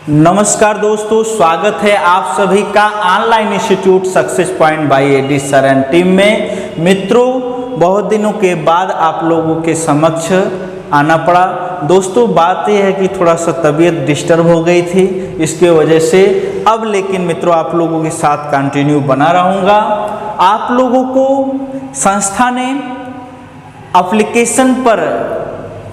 नमस्कार दोस्तों, स्वागत है आप सभी का online institute success point by AD sir and team में। मित्रों, बहुत दिनों के बाद आप लोगों के समक्ष आना पड़ा। दोस्तों, बात यह है कि थोड़ा सा तबीयत डिस्टर्ब हो गई थी, इसके वजह से अब लेकिन मित्रों आप लोगों के साथ कंटिन्यू बना रहूँगा। आप लोगों को संस्था ने एप्लीकेशन पर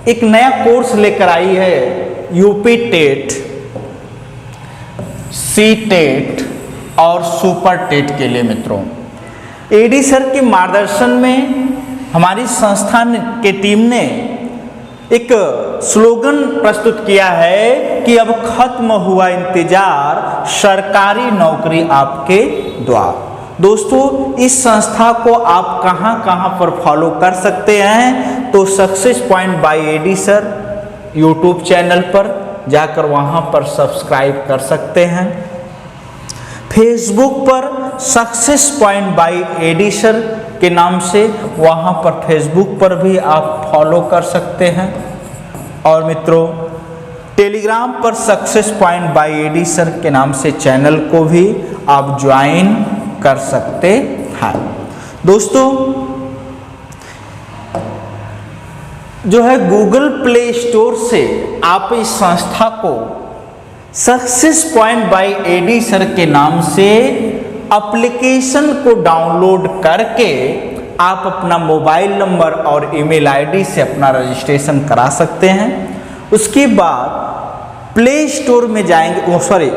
एक नया कोर्स लेकर आई है, यूपी टेट, सी टेट और सुपर टेट के लिए। मित्रों, एडी सर के मार्गदर्शन में हमारी संस्थान के टीम ने एक स्लोगन प्रस्तुत किया है कि अब खत्म हुआ इंतजार, सरकारी नौकरी आपके द्वार। दोस्तों, इस संस्था को आप कहां पर फॉलो कर सकते हैं, तो success point by AD sir YouTube channel पर जाकर वहां पर सब्सक्राइब कर सकते हैं। फेसबुक पर success point by AD sir के नाम से वहां पर फेसबुक पर भी आप फॉलो कर सकते हैं। और मित्रों, टेलीग्राम पर success point by AD sir के नाम से चैनल को भी आप ज्वाइन कर सकते हैं। दोस्तों, जो है गूगल प्ले स्टोर से आप इस संस्था को success point by AD sir के नाम से एप्लीकेशन को डाउनलोड करके आप अपना मोबाइल नंबर और ईमेल आईडी से अपना रजिस्ट्रेशन करा सकते हैं। उसके बाद प्ले स्टोर में जाएंगे,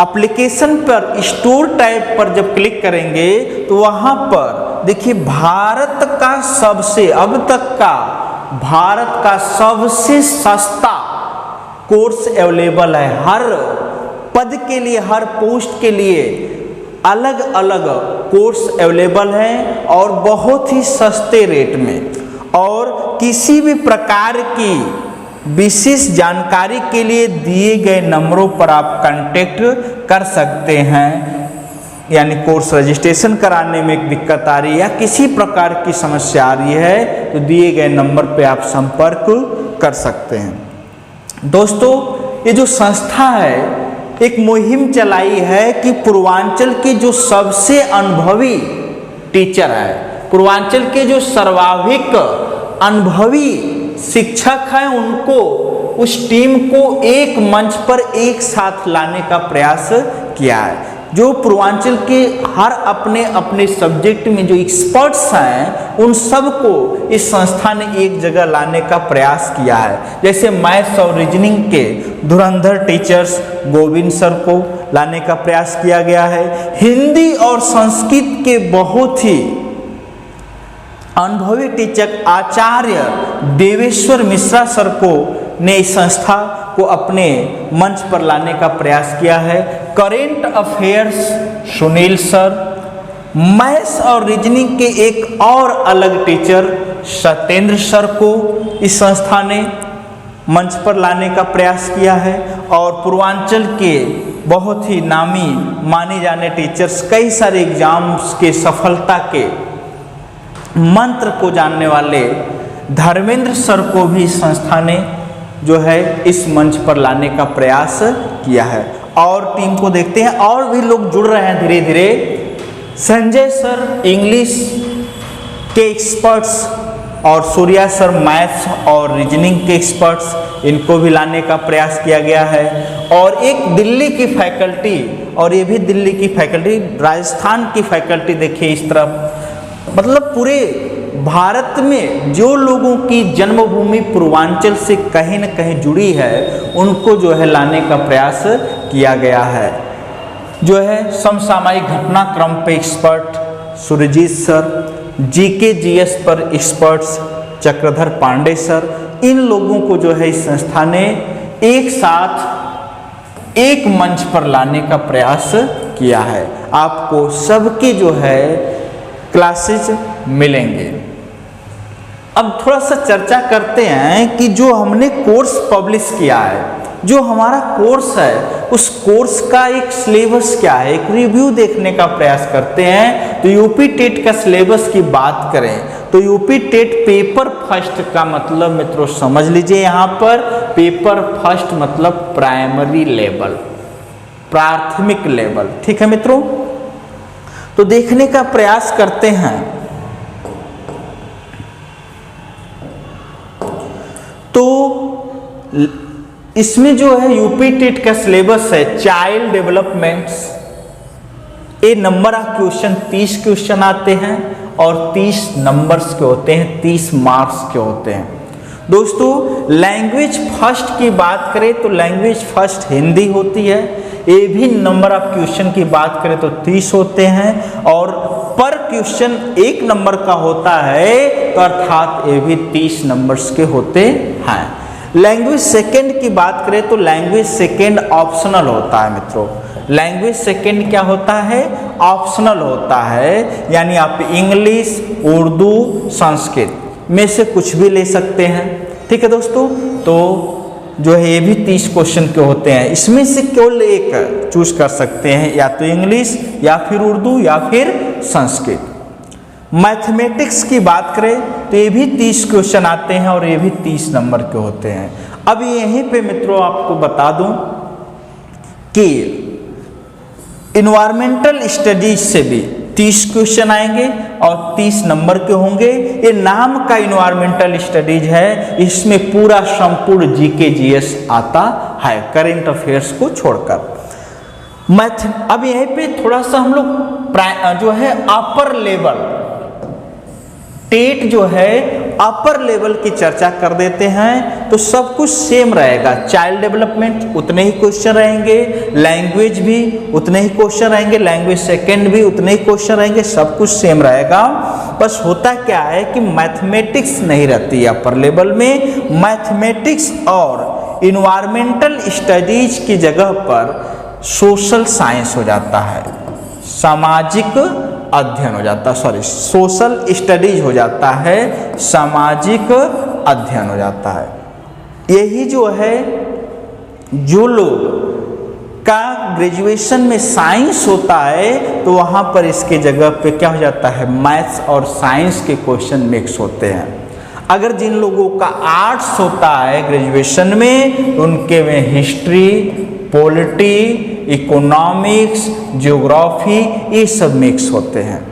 एप्लीकेशन पर स्टोर टैब पर जब क्लिक करेंगे तो वहां पर देखिए भारत का अब तक का भारत का सबसे सस्ता कोर्स अवेलेबल है। हर पद के लिए, हर पोस्ट के लिए अलग अलग कोर्स अवेलेबल है और बहुत ही सस्ते रेट में। और किसी भी प्रकार की विशेष जानकारी के लिए दिए गए नंबरों पर आप कांटेक्ट कर सकते हैं। यानी कोर्स रजिस्ट्रेशन कराने में एक दिक्कत आ रही है या किसी प्रकार की समस्या आ रही है तो दिए गए नंबर पे आप संपर्क कर सकते हैं। दोस्तों, ये जो संस्था है एक मुहिम चलाई है कि पूर्वांचल के जो सबसे अनुभवी टीचर है, पूर्वांचल के जो सर्वाधिक अनुभवी शिक्षक हैं, उनको, उस टीम को एक मंच पर एक साथ लाने का प्रयास किया है। जो पूर्वांचल के हर अपने अपने सब्जेक्ट में जो एक्सपर्ट्स हैं उन सबको इस संस्था ने एक जगह लाने का प्रयास किया है। जैसे मैथ्स और रीजनिंग के धुरंधर टीचर्स गोविंद सर को लाने का प्रयास किया गया है। हिंदी और संस्कृत के बहुत ही अनुभवी टीचर आचार्य देवेश्वर मिश्रा सर को ने इस संस्था को अपने मंच पर लाने का प्रयास किया है। Current affairs Sunil sir, maths और रीजनिंग के एक और अलग टीचर सत्येंद्र सर को इस संस्था ने मंच पर लाने का प्रयास किया है। और पूर्वांचल के बहुत ही नामी माने जाने टीचर्स, कई सारे एग्जाम्स के सफलता के मंत्र को जानने वाले धर्मेंद्र सर को भी संस्था ने जो है इस मंच पर लाने का प्रयास किया है। और टीम को देखते हैं, और भी लोग जुड़ रहे हैं धीरे धीरे। संजय सर इंग्लिश के एक्सपर्ट्स और सूर्या सर मैथ्स और रीजनिंग के एक्सपर्ट्स, इनको भी लाने का प्रयास किया गया है। और एक दिल्ली की फैकल्टी, और ये भी दिल्ली की फैकल्टी, राजस्थान की फैकल्टी देखिए इस तरफ। मतलब पूरे भारत में जो लोगों की जन्मभूमि पूर्वांचल से कहीं न कहीं जुड़ी है उनको जो है लाने का प्रयास किया गया है। जो है समसामयिक घटनाक्रम पे expert Surjeet sir, GK GS पर एक्सपर्ट्स चक्रधर पांडे सर, इन लोगों को जो है इस संस्था ने एक साथ एक मंच पर लाने का प्रयास किया है। आपको सबके जो है क्लासेस मिलेंगे। अब थोड़ा सा चर्चा करते हैं कि जो हमने कोर्स पब्लिश किया है जो हमारा कोर्स है उस कोर्स का एक सिलेबस क्या है, एक रिव्यू देखने का प्रयास करते हैं। तो यूपी टेट का सिलेबस की बात करें तो यूपी टेट पेपर फर्स्ट का मतलब मित्रों समझ लीजिए, यहाँ पर पेपर फर्स्ट मतलब प्राइमरी लेवल, प्राथमिक लेवल, ठीक है मित्रों। तो देखने का प्रयास करते हैं। तो इसमें जो है यूपी टेट का सिलेबस है child developments. A number of question 30 question आते हैं और 30 नंबर्स के होते हैं, 30 मार्क्स के होते हैं। दोस्तों लैंग्वेज फर्स्ट की बात करें तो लैंग्वेज फर्स्ट हिंदी होती है। ए भी नंबर ऑफ क्वेश्चन की बात करें तो 30 होते हैं और पर क्वेश्चन 1 नंबर का होता है, तो अर्थात ए भी 30 नंबर्स के होते हैं। लैंग्वेज सेकंड की बात करें तो लैंग्वेज सेकंड ऑप्शनल होता है मित्रों। लैंग्वेज सेकंड क्या होता है, ऑप्शनल होता है, यानी आप इंग्लिश, उर्दू, संस्कृत में से कुछ भी ले सकते हैं, ठीक है दोस्तों। तो जो है ये भी 30 क्वेश्चन के होते हैं, इसमें से केवल एक चूज कर सकते हैं, या तो इंग्लिश या फिर उर्दू या फिर संस्कृत। मैथमेटिक्स की बात करें तो ये भी 30 क्वेश्चन आते हैं और ये भी 30 नंबर के होते हैं। अब यहीं पे मित्रों आपको बता दूं कि इन्वायरमेंटल स्टडीज से भी 30 क्वेश्चन आएंगे और 30 नंबर के होंगे। ये नाम का इन्वायरमेंटल स्टडीज है, इसमें पूरा संपूर्ण जीके जीएस आता है, करंट अफेयर्स को छोड़कर। अब यहीं पे थोड़ा सा हम लोग जो है अपर लेवल टेट जो है अपर लेवल की चर्चा कर देते हैं। तो सब कुछ सेम रहेगा, चाइल्ड डेवलपमेंट उतने ही क्वेश्चन रहेंगे, लैंग्वेज भी उतने ही क्वेश्चन रहेंगे, लैंग्वेज सेकंड भी उतने ही क्वेश्चन रहेंगे, सब कुछ सेम रहेगा। बस होता क्या है कि मैथमेटिक्स नहीं रहती है अपर लेवल में। मैथमेटिक्स और इन्वायरमेंटल स्टडीज की जगह पर सोशल साइंस हो जाता है, सामाजिक अध्ययन हो जाता है, सॉरी सोशल स्टडीज हो जाता है, सामाजिक अध्ययन हो जाता है। यही जो है जो लोग का ग्रेजुएशन में साइंस होता है तो वहाँ पर इसके जगह पे क्या हो जाता है, मैथ्स और साइंस के क्वेश्चन मिक्स होते हैं। अगर जिन लोगों का आर्ट्स होता है ग्रेजुएशन में, उनके में हिस्ट्री, पॉलिटी, इकोनॉमिक्स, ज्योग्राफी ये सब मिक्स होते हैं।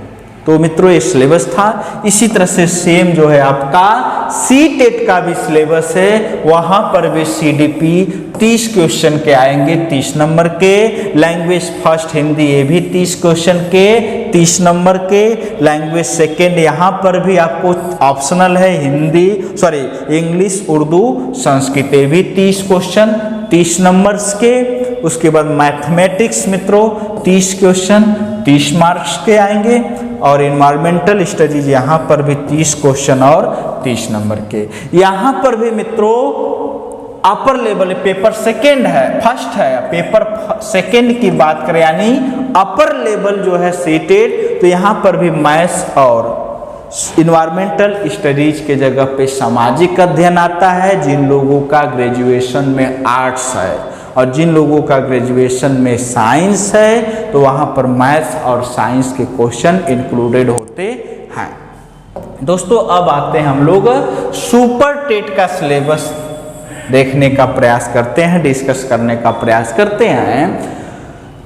तो मित्रों ये सिलेबस था। इसी तरह से सेम जो है आपका सी टेट का भी सिलेबस है, वहाँ पर भी सीडीपी 30 क्वेश्चन के आएंगे, 30 नंबर के। लैंग्वेज फर्स्ट हिंदी ये भी 30 क्वेश्चन के, 30 नंबर के। लैंग्वेज सेकेंड यहाँ पर भी आपको ऑप्शनल है, हिंदी सॉरी इंग्लिश, उर्दू, संस्कृत, ये भी 30 क्वेश्चन 30 नंबर्स के। उसके बाद मैथमेटिक्स मित्रों 30 क्वेश्चन 30 मार्क्स के आएंगे और इन्वायरमेंटल स्टडीज यहाँ पर भी 30 क्वेश्चन और 30 नंबर के। यहाँ पर भी मित्रों अपर लेवल पेपर सेकेंड है, फर्स्ट है, पेपर सेकेंड की बात करें यानी अपर लेवल जो है सीटेड, तो यहाँ पर भी मैथ्स और इन्वायरमेंटल स्टडीज के जगह पे सामाजिक अध्ययन आता है। जिन लोगों का ग्रेजुएशन में आर्ट्स है और जिन लोगों का ग्रेजुएशन में साइंस है तो वहाँ पर मैथ्स और साइंस के क्वेश्चन इंक्लूडेड होते हैं। दोस्तों अब आते हैं हम लोग सुपर टेट का सिलेबस देखने का प्रयास करते हैं, डिस्कस करने का प्रयास करते हैं।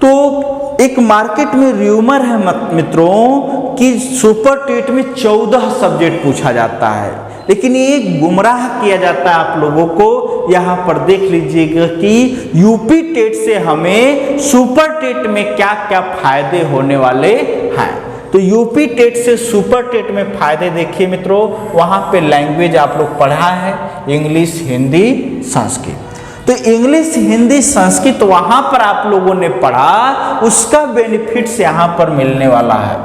तो एक मार्केट में र्यूमर है मित्रों कि सुपर टेट में 14 सब्जेक्ट पूछा जाता है, लेकिन ये गुमराह किया जाता है आप लोगों को। यहाँ पर देख लीजिएगा कि यूपी टेट से हमें सुपर टेट में क्या क्या फायदे होने वाले हैं। तो यूपी टेट से सुपर टेट में फायदे देखिए मित्रों, वहाँ पे लैंग्वेज आप लोग पढ़ा है, इंग्लिश, हिंदी, संस्कृत। तो इंग्लिश, हिंदी, संस्कृत वहाँ पर आप लोगों ने पढ़ा, उसका बेनिफिट्स यहाँ पर मिलने वाला है।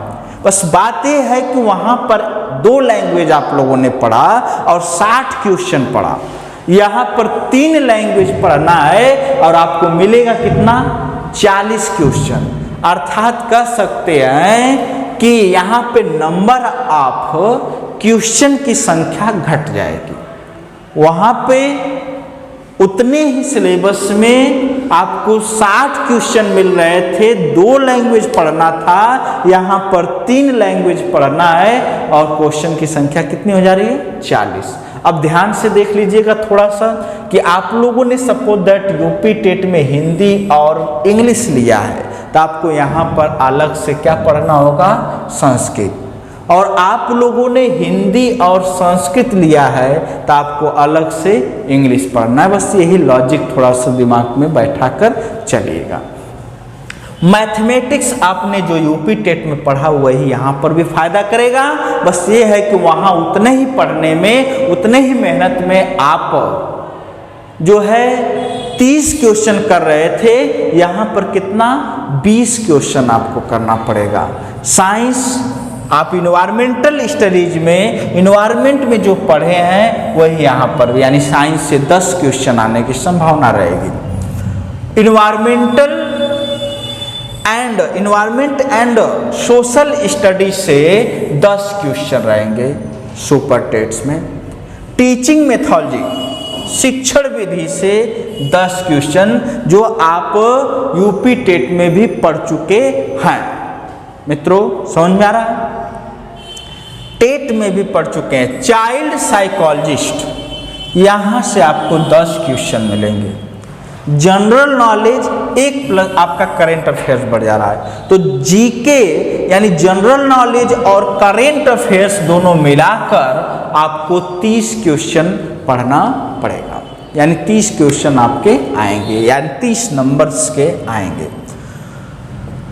बस बात यह है कि वहाँ पर 2 लैंग्वेज आप लोगों ने पढ़ा और 60 क्वेश्चन पढ़ा। यहाँ पर 3 लैंग्वेज पढ़ना है और आपको मिलेगा कितना, 40 क्वेश्चन। अर्थात कह सकते हैं कि यहाँ पे नंबर ऑफ क्वेश्चन की संख्या घट जाएगी। वहाँ पे उतने ही सिलेबस में आपको 60 क्वेश्चन मिल रहे थे, 2 लैंग्वेज पढ़ना था, यहाँ पर 3 लैंग्वेज पढ़ना है और क्वेश्चन की संख्या कितनी हो जा रही है? 40। अब ध्यान से देख लीजिएगा थोड़ा सा कि आप लोगों ने सपोज दैट यूपी टेट में हिंदी और इंग्लिश लिया है, तो आपको यहाँ पर अलग से क्या पढ़ना होगा? संस्कृत। और आप लोगों ने हिंदी और संस्कृत लिया है तो आपको अलग से इंग्लिश पढ़ना है। बस यही लॉजिक थोड़ा सा दिमाग में बैठा कर चलिएगा। मैथमेटिक्स आपने जो यूपी टेट में पढ़ा वही यहाँ पर भी फायदा करेगा। बस ये है कि वहाँ उतने ही पढ़ने में, उतने ही मेहनत में आप जो है 30 क्वेश्चन कर रहे थे, यहाँ पर कितना? 20 क्वेश्चन आपको करना पड़ेगा। साइंस आप इन्वायरमेंटल स्टडीज में इन्वायरमेंट में जो पढ़े हैं वही यहाँ पर भी, यानी साइंस से 10 क्वेश्चन आने की संभावना रहेगी। इन्वायरमेंट एंड सोशल स्टडीज से 10 क्वेश्चन रहेंगे सुपर टेट्स में। टीचिंग मेथोडोलॉजी, शिक्षण विधि से 10 क्वेश्चन जो आप यूपी टेट में भी पढ़ चुके हैं। मित्रों समझ में आ रहा है? टेट में भी पढ़ चुके हैं। चाइल्ड साइकोलॉजिस्ट, यहां से आपको 10 क्वेश्चन मिलेंगे। जनरल नॉलेज 1+ आपका करेंट अफेयर्स बढ़ जा रहा है, तो जीके यानी जनरल नॉलेज और करेंट अफेयर्स दोनों मिलाकर आपको 30 क्वेश्चन पढ़ना पड़ेगा, यानी 30 क्वेश्चन आपके आएंगे, यानी 30 नंबर्स के आएंगे।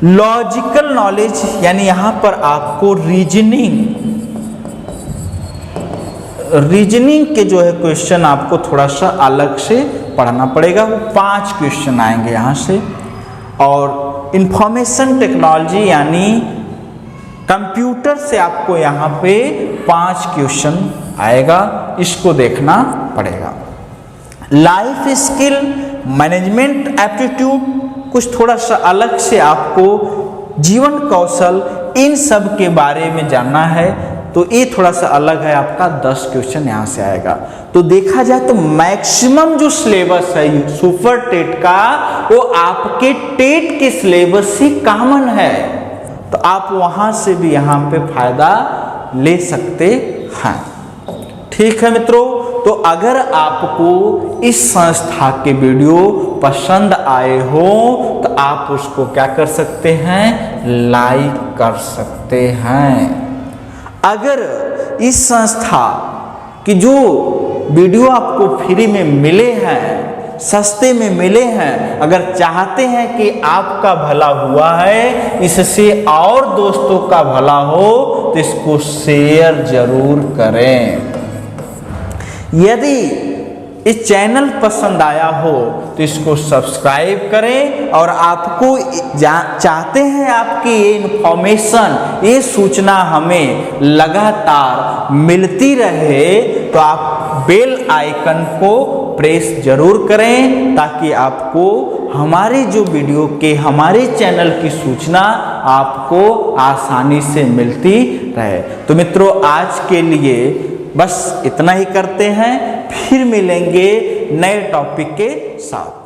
लॉजिकल नॉलेज यानी यहां पर आपको रीजनिंग के जो है क्वेश्चन आपको थोड़ा सा अलग से पढ़ना पड़ेगा, वो 5 क्वेश्चन आएंगे यहाँ से। और इंफॉर्मेशन टेक्नोलॉजी यानी कंप्यूटर से आपको यहाँ पे 5 क्वेश्चन आएगा, इसको देखना पड़ेगा। लाइफ स्किल, मैनेजमेंट एप्टीट्यूड, कुछ थोड़ा सा अलग से आपको जीवन कौशल, इन सब के बारे में जानना है, तो ये थोड़ा सा अलग है। आपका 10 क्वेश्चन यहाँ से आएगा। तो देखा जाए तो मैक्सिमम जो सिलेबस है सुपर टेट का वो आपके टेट के सिलेबस से कॉमन है, तो आप वहां से भी यहाँ पे फायदा ले सकते हैं। ठीक है मित्रों, तो अगर आपको इस संस्था के वीडियो पसंद आए हो तो आप उसको क्या कर सकते हैं? लाइक कर सकते हैं। अगर इस संस्था की जो वीडियो आपको फ्री में मिले हैं, सस्ते में मिले हैं, अगर चाहते हैं कि आपका भला हुआ है, इससे और दोस्तों का भला हो, तो इसको शेयर जरूर करें। यदि इस चैनल पसंद आया हो तो इसको सब्सक्राइब करें, और आपको चाहते हैं आपकी ये इन्फॉर्मेशन, ये सूचना हमें लगातार मिलती रहे, तो आप बेल आइकन को प्रेस जरूर करें, ताकि आपको हमारे जो वीडियो के, हमारे चैनल की सूचना आपको आसानी से मिलती रहे। तो मित्रों आज के लिए बस इतना ही करते हैं, फिर मिलेंगे नए टॉपिक के साथ।